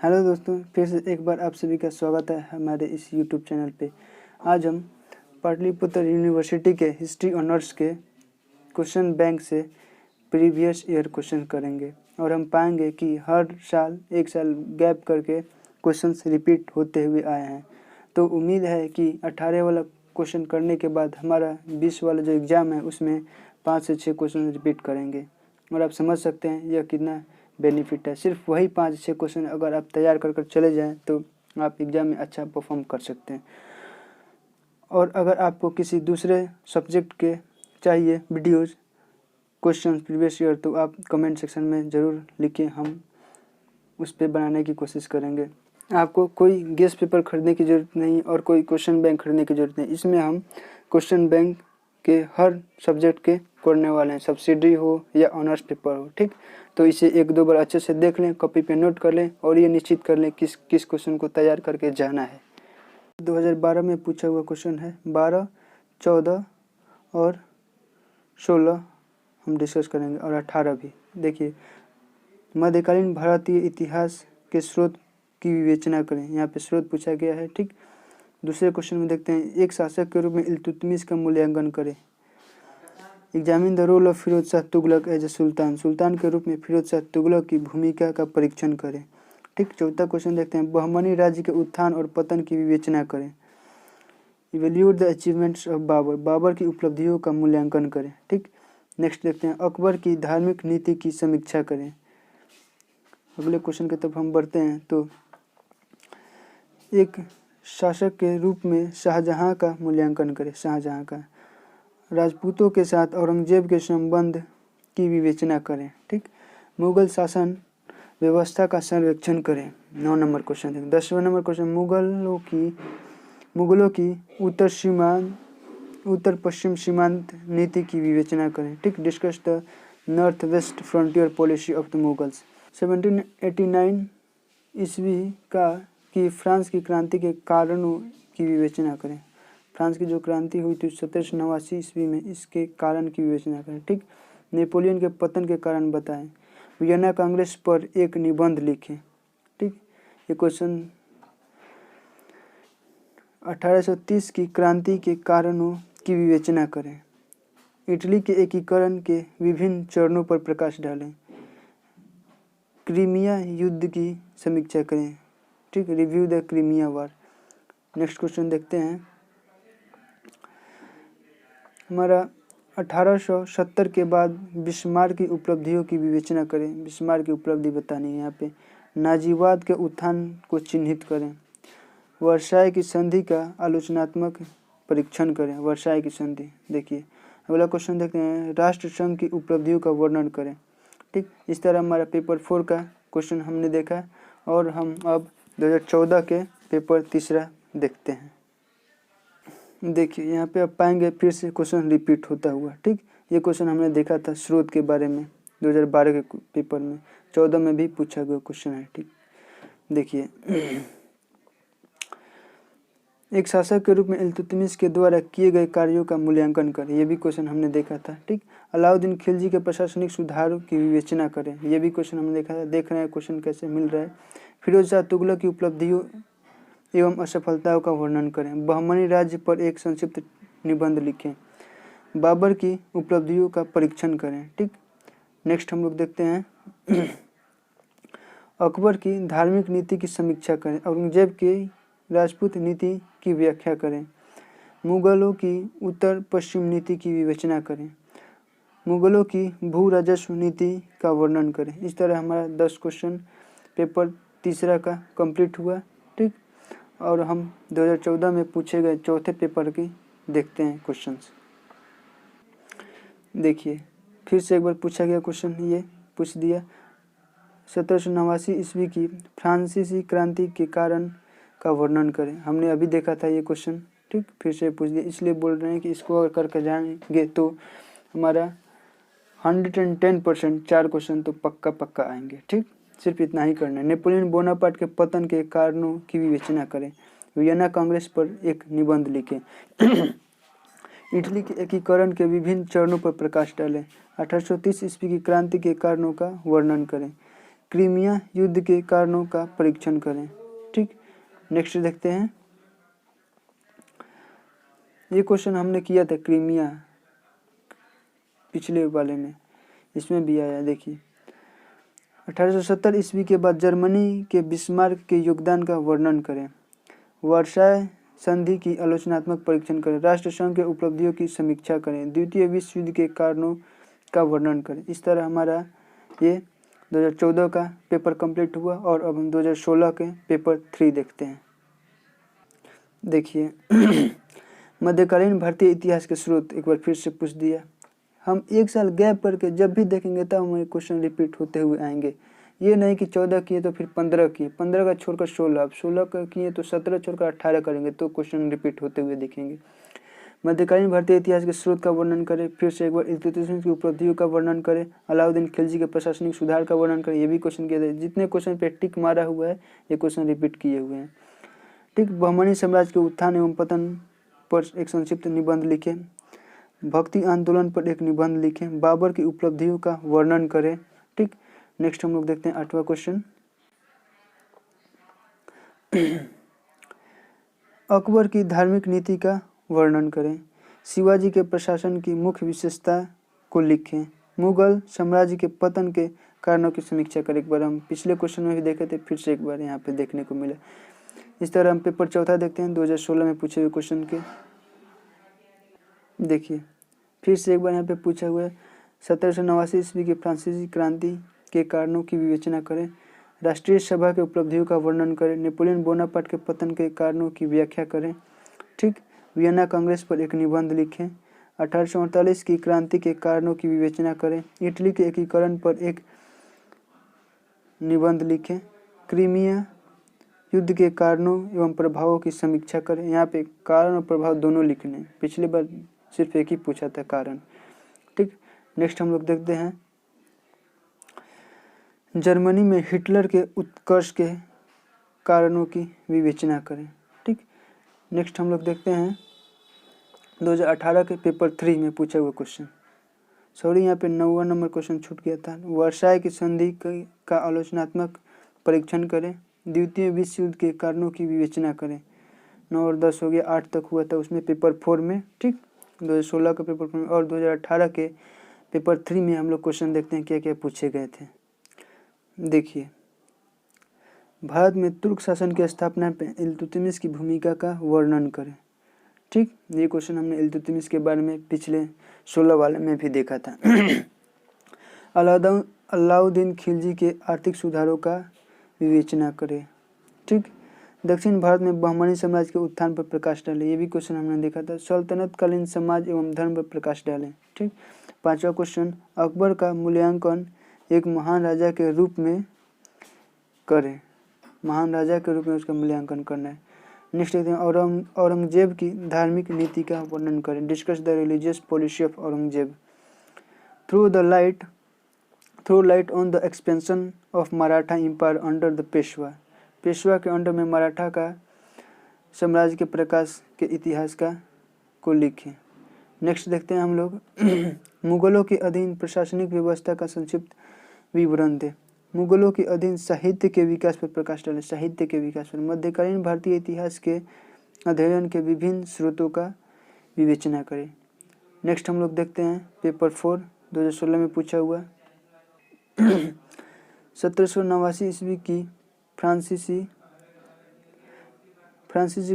Hello दोस्तों, फिर से एक बार आप सभी का स्वागत है हमारे इस यूट्यूब चैनल पे। आज हम पाटलिपुत्र यूनिवर्सिटी के हिस्ट्री ऑनर्स के क्वेश्चन बैंक से प्रीवियस ईयर क्वेश्चन करेंगे और हम पाएंगे कि हर साल एक साल गैप करके क्वेश्चंस रिपीट होते हुए आए हैं। तो उम्मीद है कि 18 वाला क्वेश्चन करने के बाद हमारा 20 वाला जो एग्ज़ाम है उसमें 5 से 6 क्वेश्चन रिपीट करेंगे और आप समझ सकते हैं यह कितना बेनिफिट है। सिर्फ वही 5-6 क्वेश्चन अगर आप तैयार कर चले जाएं तो आप एग्ज़ाम में अच्छा परफॉर्म कर सकते हैं। और अगर आपको किसी दूसरे सब्जेक्ट के चाहिए वीडियोज़ क्वेश्चन प्रीवियस ईयर तो आप कमेंट सेक्शन में ज़रूर लिखें, हम उस पर बनाने की कोशिश करेंगे। आपको कोई गेस्ट पेपर खरीदने की ज़रूरत नहीं और कोई क्वेश्चन बैंक खरीदने की ज़रूरत नहीं। इसमें हम क्वेश्चन बैंक के हर सब्जेक्ट के करने वाले हैं, सब्सिडी हो या ऑनर्स पेपर हो। ठीक, तो इसे 1-2 बार अच्छे से देख लें, कॉपी पे नोट कर लें और ये निश्चित कर लें किस किस क्वेश्चन को तैयार करके जाना है। 2012 में पूछा हुआ क्वेश्चन है, 12, 14 और 16 हम डिस्कस करेंगे और 18 भी। देखिए, मध्यकालीन भारतीय इतिहास के स्रोत की विवेचना करें। यहाँ पे स्रोत पूछा गया है। ठीक, दूसरे क्वेश्चन में देखते हैं, एक शासक के रूप में इल्तुतमिश का मूल्यांकन करें। Examine the role of Firoz Shah Tughlaq as a sultan. सुल्तान के रूप में फिरोज शाह तुगलक की भूमिका का परीक्षण करें। ठीक, चौथा क्वेश्चन देखते हैं, बहमनी राज्य के उत्थान और पतन की विवेचना करें। Evaluate the achievements of Babur. Babur की उपलब्धियों का मूल्यांकन करें। ठीक, नेक्स्ट देखते हैं, अकबर की धार्मिक नीति की समीक्षा करें। अगले क्वेश्चन की तरफ हम बढ़ते हैं तो एक शासक के रूप में शाहजहां का मूल्यांकन करें। शाहजहां का राजपूतों के साथ औरंगजेब के संबंध की विवेचना करें। ठीक, मुगल शासन व्यवस्था का सर्वेक्षण करें। 9 नंबर क्वेश्चन देखें। 10वां नंबर क्वेश्चन, मुगलों की उत्तर पश्चिम सीमांत नीति की विवेचना करें। ठीक, discuss the north west frontier policy of the Mughals. 1789 ईस्वी की फ्रांस की क्रांति के कारणों की विवेचना करें। फ्रांस की जो क्रांति हुई थी 1789 ईस्वी में, इसके कारण की विवेचना करें। ठीक, नेपोलियन के पतन के कारण बताएं। वियना कांग्रेस पर एक निबंध लिखें। ठीक, ये क्वेश्चन 1830 की क्रांति के कारणों की विवेचना करें। इटली के एकीकरण के विभिन्न चरणों पर प्रकाश डालें। क्रीमिया युद्ध की समीक्षा करें। ठीक, review the Crimea war. Next question देखते हैं, हमारा 1870 के बाद बिस्मार्क की उपलब्धियों की विवेचना करें। बिस्मार्क की उपलब्धि बतानी है। यहाँ पे नाजीवाद के उत्थान को चिन्हित करें। वर्साय की संधि का आलोचनात्मक परीक्षण करें। वर्साय की संधि। देखिए, अगला क्वेश्चन देखते हैं, राष्ट्रसंघ की उपलब्धियों का वर्णन करें। ठीक, इस तरह हमारा पेपर 4 का क्वेश्चन हमने देखा और हम अब 2014 के पेपर 3 देखते हैं। देखिए, यहाँ पे आप पाएंगे फिर से क्वेश्चन रिपीट होता हुआ। ठीक, ये क्वेश्चन हमने देखा था स्रोत के बारे में 2012 के पेपर में। 14 में भी पूछा गया क्वेश्चन है। ठीक, देखिए, एक शासक के रूप में इल्तुतमिश के द्वारा किए गए कार्यों का मूल्यांकन करें। ये भी क्वेश्चन हमने देखा था। ठीक, अलाउद्दीन खिलजी के प्रशासनिक सुधारों की विवेचना करें। ये भी क्वेश्चन हमने देखा था। देख रहे हैं क्वेश्चन कैसे मिल रहा है। फिरोज शाह तुगलक की उपलब्धियों एवं असफलताओं का वर्णन करें। बहमनी राज्य पर एक संक्षिप्त निबंध लिखें। बाबर की उपलब्धियों का परीक्षण करें। ठीक, नेक्स्ट हम लोग देखते हैं, अकबर की धार्मिक नीति की समीक्षा करें। औरंगजेब की राजपूत नीति की व्याख्या करें। मुगलों की उत्तर पश्चिम नीति की विवेचना करें। मुगलों की भू राजस्व नीति का वर्णन करें। इस तरह हमारा 10 क्वेश्चन पेपर 3 का कंप्लीट हुआ। ठीक, और हम 2014 में पूछे गए चौथे पेपर की देखते हैं क्वेश्चंस। देखिए, फिर से एक बार पूछा गया क्वेश्चन, ये पूछ दिया, 1789 ईस्वी की फ्रांसीसी क्रांति के कारण का वर्णन करें। हमने अभी देखा था ये क्वेश्चन। ठीक, फिर से पूछ दिया, इसलिए बोल रहे हैं कि इसको अगर करके जाएंगे तो हमारा 110% 4 क्वेश्चन तो पक्का आएंगे। ठीक, सिर्फ इतना ही करना है। नेपोलियन बोनापार्ट के पतन के कारणों की विवेचना करें। वियना कांग्रेस पर एक निबंध लिखें। इटली के एकीकरण के विभिन्न चरणों पर प्रकाश डालें। 1830 ईस्वी की क्रांति के कारणों का वर्णन करें। क्रीमिया युद्ध के कारणों का परीक्षण करें। ठीक, नेक्स्ट देखते हैं। ये क्वेश्चन हमने किया था क्रीमिया पिछले वाले में, इसमें भी आया। देखिए 1870 ईस्वी के बाद जर्मनी के बिस्मार्क के योगदान का वर्णन करें। वर्साय संधि की आलोचनात्मक परीक्षण करें। राष्ट्रसंघ के उपलब्धियों की समीक्षा करें। द्वितीय विश्व युद्ध के कारणों का वर्णन करें। इस तरह हमारा ये 2014 का पेपर कंप्लीट हुआ और अब हम 2016 के पेपर 3 देखते हैं। देखिए मध्यकालीन भारतीय इतिहास के स्रोत एक बार फिर से पूछ दिया। हम एक साल गैप करके जब भी देखेंगे तब हमारे क्वेश्चन रिपीट होते हुए आएंगे। ये नहीं कि 14 किए तो फिर 15 किए, 15 का छोड़कर 16, अब 16 का किए तो 17 छोड़कर 18 करेंगे तो क्वेश्चन रिपीट होते हुए दिखेंगे। मध्यकालीन भारतीय इतिहास के स्रोत का वर्णन करें। फिर से एक बार इल्तुतमिश की उपलब्धियों का वर्णन करें। अलाउद्दीन खिलजी के प्रशासनिक सुधार का वर्णन करें। ये भी क्वेश्चन किया था। जितने क्वेश्चन पे टिक मारा हुआ है ये क्वेश्चन रिपीट किए हुए हैं। ठीक, बहमनी साम्राज्य के उत्थान एवं पतन पर एक संक्षिप्त निबंध लिखें। भक्ति आंदोलन पर एक निबंध लिखें। बाबर की उपलब्धियों का वर्णन करें। ठीक, नेक्स्ट हम लोग देखते हैं 8वां क्वेश्चन। अकबर की धार्मिक नीति का वर्णन करें। शिवाजी के प्रशासन की मुख्य विशेषता को लिखें। मुगल साम्राज्य के पतन के कारणों की समीक्षा करें। एक बार हम पिछले क्वेश्चन में भी देखे थे, फिर से एक बार यहाँ पे देखने को मिला। इस तरह हम पेपर 4 देखते हैं 2016 में पूछे हुए क्वेश्चन के। देखिए फिर से एक बार यहाँ पे पूछा हुआ है 1789 ईस्वी की फ्रांसीसी क्रांति के कारणों की विवेचना करें। राष्ट्रीय सभा के उपलब्धियों का वर्णन करें। नेपोलियन बोनापार्ट के पतन के कारणों की व्याख्या करें। ठीक, वियना कांग्रेस पर एक निबंध लिखें। 1848 की क्रांति के कारणों की विवेचना करें। इटली के एकीकरण पर एक निबंध लिखें। क्रीमिया युद्ध के कारणों एवं प्रभावों की समीक्षा करें। यहाँ पे कारण और प्रभाव दोनों लिखने, पिछली बार सिर्फ एक ही पूछा था कारण। ठीक, नेक्स्ट हम लोग देखते हैं जर्मनी में हिटलर के उत्कर्ष के कारणों की विवेचना करें। ठीक, नेक्स्ट हम लोग देखते हैं 2018 के पेपर 3 में पूछा हुआ क्वेश्चन। सॉरी यहाँ पे 9वां नंबर क्वेश्चन छूट गया था। वर्साय की संधि का आलोचनात्मक परीक्षण करें। द्वितीय विश्व युद्ध के कारणों की विवेचना करें। 9 और 10 हो गया, 8 तक हुआ था उसमें पेपर 4 में। ठीक, 2016 का पेपर 4 में और 2018 के पेपर 3 में हम लोग क्वेश्चन देखते हैं क्या क्या पूछे गए थे। देखिए भारत में तुर्क शासन की स्थापना पे इल्तुतमिश की भूमिका का वर्णन करें। ठीक, ये क्वेश्चन हमने इल्तुतमिश के बारे में पिछले 16 वाले में भी देखा था। अलाउद्दीन खिलजी के आर्थिक सुधारों का विवेचना करें। ठीक, दक्षिण भारत में बहमनी साम्राज्य के उत्थान पर प्रकाश डालें। ये भी क्वेश्चन हमने देखा था। सल्तनतकालीन समाज एवं धर्म पर प्रकाश डालें। ठीक, 5वां क्वेश्चन अकबर का मूल्यांकन एक महान राजा के रूप में करें। महान राजा के रूप में उसका मूल्यांकन करना है। नेक्स्ट देखते हैं औरंगजेब की धार्मिक नीति का वर्णन करें। Discuss the religious policy of Aurangzeb. Throw light on the expansion of Maratha empire under the Peshwa. Peshwa के अंडर में मराठा का साम्राज्य के प्रकाश के इतिहास को लिखें। नेक्स्ट देखते हैं हम लोग मुगलों के अधीन प्रशासनिक व्यवस्था का संक्षिप्त विवरण दें। मुगलों के अधीन साहित्य के विकास पर प्रकाश डालें। साहित्य के विकास पर। मध्यकालीन भारतीय इतिहास के अध्ययन के विभिन्न स्रोतों का विवेचना करें। नेक्स्ट हम लोग देखते हैं पेपर 4 2016 में पूछा हुआ 1789 ईस्वी की फ्रांसीसी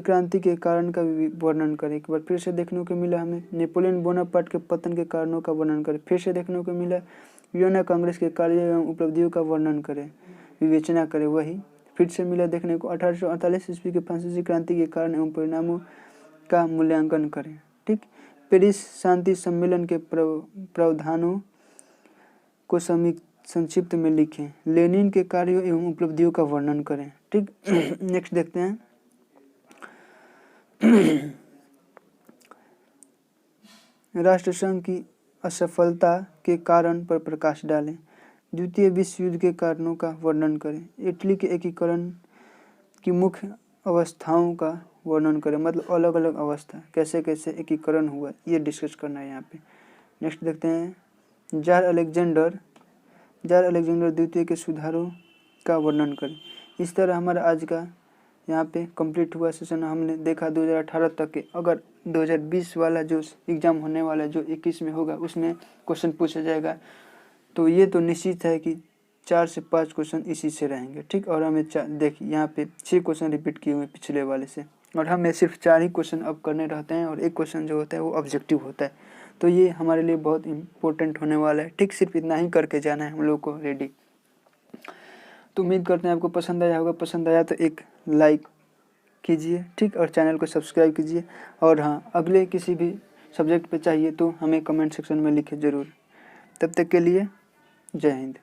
क्रांति के कारण का वर्णन करें। एक बार फिर से देखने को मिला हमें नेपोलियन बोनापार्ट के पतन के कारणों का वर्णन करें। फिर से देखने को मिला वियना कांग्रेस के कार्य एवं उपलब्धियों का वर्णन करें, विवेचना करें। वही फिर से मिला देखने को 1848 ईस्वी की फ्रांसीसी क्रांति के कारण एवं परिणामों का मूल्यांकन करें। ठीक, पेरिस शांति सम्मेलन के प्रावधानों को संक्षिप्त में लिखें। लेनिन के कार्यों एवं उपलब्धियों का वर्णन करें। ठीक, नेक्स्ट देखते हैं राष्ट्रसंघ की असफलता के कारण पर प्रकाश डालें। द्वितीय विश्व युद्ध के कारणों का वर्णन करें। इटली के एकीकरण की मुख्य अवस्थाओं का वर्णन करें, मतलब अलग अलग अवस्था कैसे कैसे एकीकरण हुआ ये डिस्कस करना है यहाँ पे। नेक्स्ट देखते हैं जार अलेक्जेंडर द्वितीय के सुधारों का वर्णन करें। इस तरह हमारा आज का यहाँ पे कंप्लीट हुआ सेशन। हमने देखा 2018 तक के, अगर 2020 वाला जो एग्ज़ाम होने वाला है, जो 21 में होगा, उसमें क्वेश्चन पूछा जाएगा, तो ये तो निश्चित है कि 4 से 5 क्वेश्चन इसी से रहेंगे, ठीक। और हमें देखिए यहाँ पे 6 क्वेश्चन रिपीट किए हुए पिछले वाले से, और हमें सिर्फ 4 ही क्वेश्चन अब करने रहते हैं, और एक क्वेश्चन जो होता है वो ऑब्जेक्टिव होता है। तो ये हमारे लिए बहुत इंपॉर्टेंट होने वाला है, ठीक। सिर्फ इतना ही करके जाना है हम लोग को रेडी। तो उम्मीद करते हैं आपको पसंद आया होगा। पसंद आया तो एक लाइक कीजिए, ठीक, और चैनल को सब्सक्राइब कीजिए। और हाँ, अगले किसी भी सब्जेक्ट पे चाहिए तो हमें कमेंट सेक्शन में लिखें ज़रूर। तब तक के लिए जय हिंद।